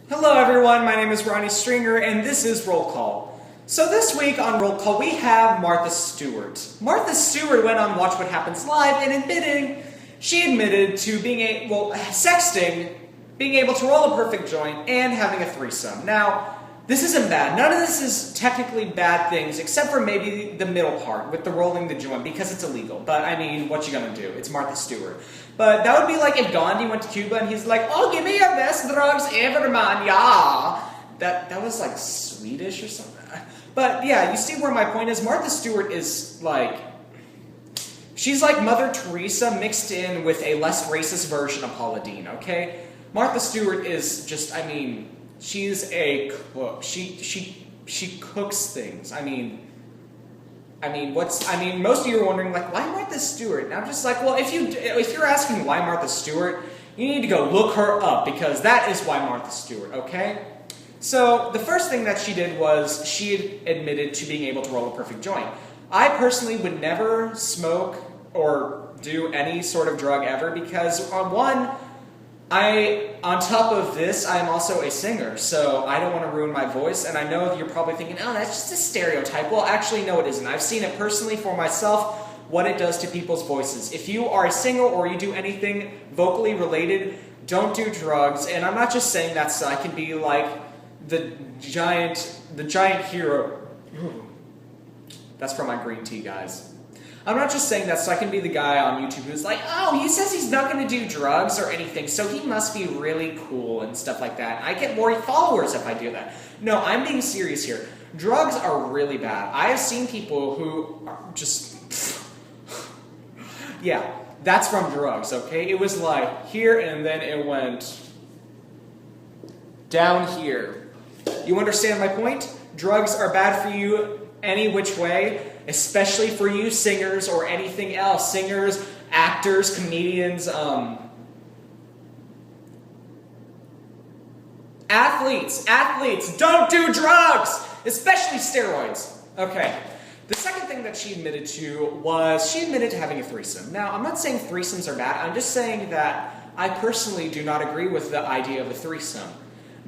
Hello everyone, my name is Ronnie Stringer and this is Roll Call. So this week on Roll Call we have Martha Stewart. Martha Stewart went on Watch What Happens Live and she admitted to sexting, being able to roll a perfect joint, and having a threesome. Now, this isn't bad. None of this is technically bad things, except for maybe the middle part, with the rolling the joint, because it's illegal. But, I mean, what you gonna do? It's Martha Stewart. But that would be like if Gandhi went to Cuba and he's like, "Oh, give me your best drugs ever, man, yeah." That was like Swedish or something. But, yeah, you see where my point is? Martha Stewart is like... She's like Mother Teresa mixed in with a less racist version of Paula Deen, okay? Martha Stewart is just, I mean... She's a cook. She cooks things. I mean, most of you are wondering, like, why Martha Stewart? And I'm just like, well, if you're asking why Martha Stewart, you need to go look her up, because that is why Martha Stewart, okay? So, the first thing that she did was she admitted to being able to roll a perfect joint. I personally would never smoke or do any sort of drug ever, because, on top of this, I'm also a singer, so I don't want to ruin my voice, and I know you're probably thinking, oh, that's just a stereotype. Well, actually, no, it isn't. I've seen it personally for myself, what it does to people's voices. If you are a singer or you do anything vocally related, don't do drugs, and I'm not just saying that so I can be like the giant hero. That's from my green tea, guys. I'm not just saying that so I can be the guy on YouTube who's like, oh, he says he's not going to do drugs or anything, so he must be really cool and stuff like that. I get more followers if I do that. No, I'm being serious here. Drugs are really bad. I have seen people who are just... yeah, that's from drugs, okay? It was like here and then it went down here. You understand my point? Drugs are bad for you any which way, especially for you singers or anything else. Singers, actors, comedians, athletes, don't do drugs! Especially steroids. Okay. The second thing that she admitted to was she admitted to having a threesome. Now, I'm not saying threesomes are bad. I'm just saying that I personally do not agree with the idea of a threesome.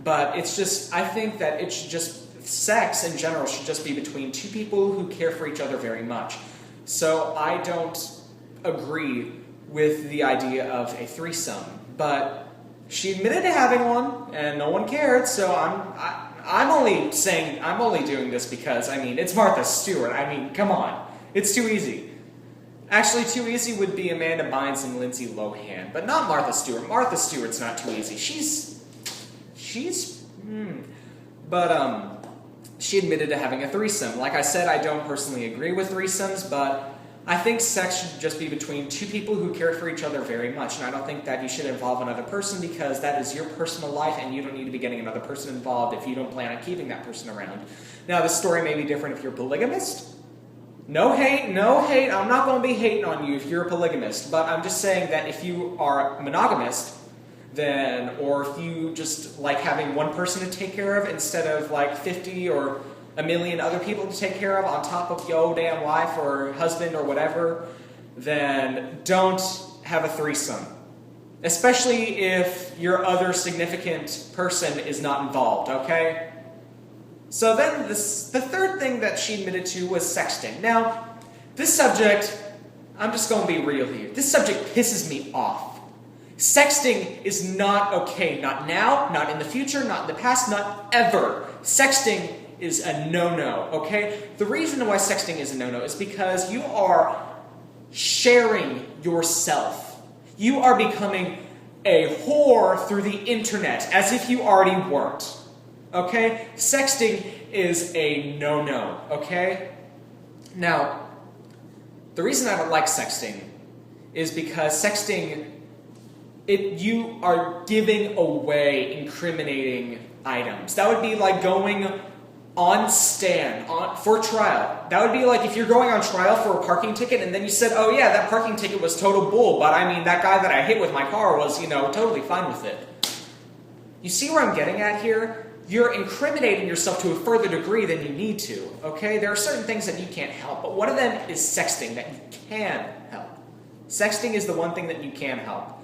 But it's just, I think that it should just... Sex in general should just be between two people who care for each other very much. So I don't agree with the idea of a threesome. But she admitted to having one, and no one cared. So I'm only doing this because it's Martha Stewart. Come on, it's too easy. Actually, too easy would be Amanda Bynes and Lindsay Lohan, but not Martha Stewart. Martha Stewart's not too easy. She admitted to having a threesome. Like I said, I don't personally agree with threesomes, but I think sex should just be between two people who care for each other very much, and I don't think that you should involve another person because that is your personal life, and you don't need to be getting another person involved if you don't plan on keeping that person around. Now, this story may be different if you're a polygamist. No hate, I'm not going to be hating on you if you're a polygamist, but I'm just saying that if you are monogamist, or if you just like having one person to take care of instead of like 50 or a million other people to take care of on top of your damn wife or husband or whatever, then don't have a threesome. Especially if your other significant person is not involved, okay? So then the third thing that she admitted to was sexting. Now, this subject, I'm just going to be real here. This subject pisses me off. Sexting is not okay. Not now, not in the future, not in the past, not ever. Sexting is a no-no, okay? The reason why sexting is a no-no is because you are sharing yourself. You are becoming a whore through the internet as if you already weren't, okay? Sexting is a no-no, okay? Now, the reason I don't like sexting is because sexting... you are giving away incriminating items. That would be like going on stand for trial. That would be like if you're going on trial for a parking ticket and then you said, oh yeah, that parking ticket was total bull, but that guy that I hit with my car was, totally fine with it. You see where I'm getting at here? You're incriminating yourself to a further degree than you need to, okay? There are certain things that you can't help, but one of them is sexting that you can help. Sexting is the one thing that you can help.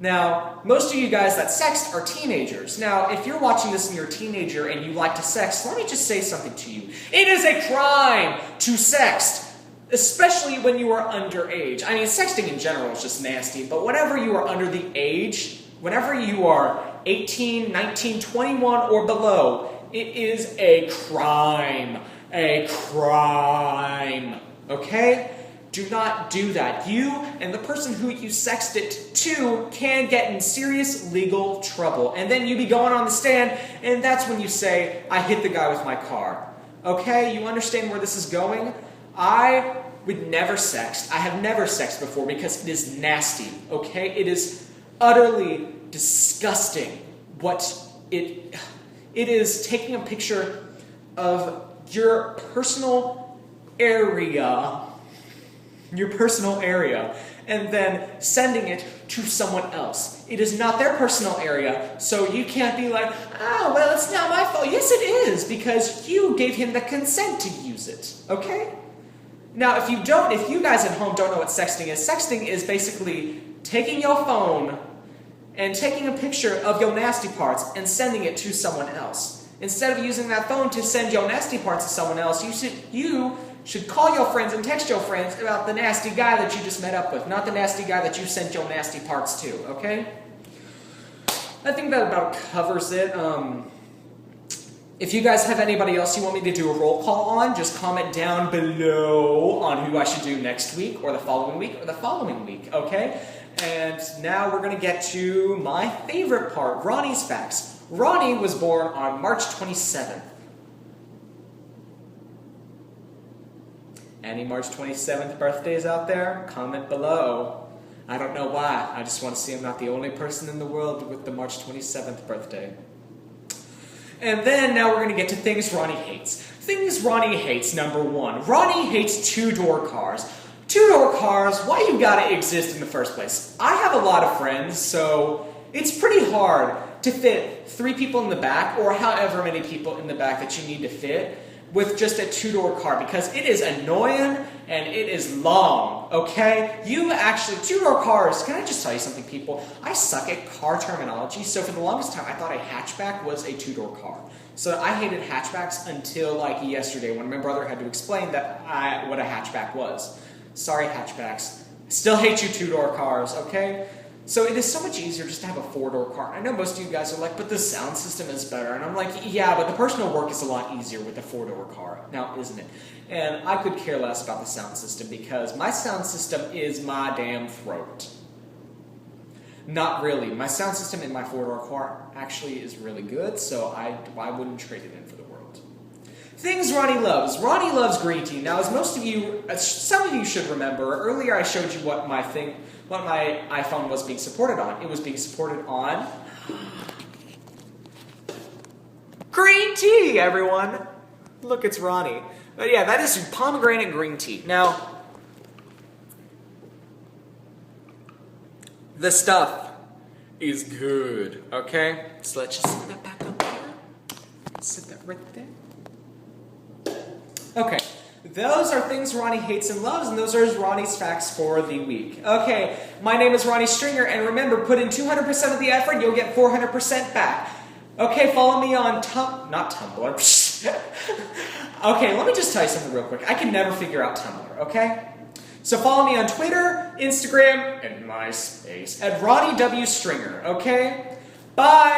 Now, most of you guys that sext are teenagers. Now, if you're watching this and you're a teenager and you like to sext, let me just say something to you. It is a crime to sext, especially when you are underage. I mean, sexting in general is just nasty, but whenever you are under the age, whenever you are 18, 19, 21, or below, it is a crime. A crime. Okay? Do not do that. You and the person who you sexted to can get in serious legal trouble. And then you be going on the stand, and that's when you say, I hit the guy with my car. Okay? You understand where this is going? I would never sext. I have never sexted before because it is nasty. Okay? It is utterly disgusting. It is taking a picture of your personal area, and then sending it to someone else. It is not their personal area, so you can't be like, oh, well, it's not my fault. Yes, it is, because you gave him the consent to use it, okay? Now, if you guys at home don't know what sexting is basically taking your phone and taking a picture of your nasty parts and sending it to someone else. Instead of using that phone to send your nasty parts to someone else, you should call your friends and text your friends about the nasty guy that you just met up with, not the nasty guy that you sent your nasty parts to, okay? I think that about covers it. If you guys have anybody else you want me to do a roll call on, just comment down below on who I should do next week, or the following week, or the following week, okay? And now we're going to get to my favorite part, Ronnie's Facts. Ronnie was born on March 27th. Any March 27th birthdays out there? Comment below. I don't know why. I just want to see I'm not the only person in the world with the March 27th birthday. And then now we're going to get to things Ronnie hates. Things Ronnie hates, number 1. Ronnie hates two-door cars. Two-door cars, why you gotta exist in the first place? I have a lot of friends, so it's pretty hard to fit 3 people in the back, or however many people in the back that you need to fit, with just a two-door car, because it is annoying and it is long, okay? Two-door cars, can I just tell you something, people? I suck at car terminology, so for the longest time I thought a hatchback was a two-door car. So I hated hatchbacks until like yesterday when my brother had to explain what a hatchback was. Sorry, hatchbacks. I still hate you two-door cars, okay? So it is so much easier just to have a 4-door car. I know most of you guys are like, but the sound system is better. And I'm like, yeah, but the personal work is a lot easier with a 4-door car. Now, isn't it? And I could care less about the sound system because my sound system is my damn throat. Not really. My sound system in my 4-door car actually is really good, so I wouldn't trade it in for the world. Things Ronnie loves. Ronnie loves green tea. Now, as some of you should remember, earlier I showed you what my iPhone was being supported on. It was being supported on green tea, everyone. Look, it's Ronnie. But yeah, that is pomegranate green tea. Now, the stuff is good, okay? So let's just set that back up there. Set that right there. Okay, those are things Ronnie hates and loves, and those are Ronnie's facts for the week. Okay, my name is Ronnie Stringer, and remember, put in 200% of the effort, you'll get 400% back. Okay, follow me on not Tumblr. Okay, let me just tell you something real quick. I can never figure out Tumblr, okay? So follow me on Twitter, Instagram, and MySpace at Ronnie W. Stringer, okay? Bye!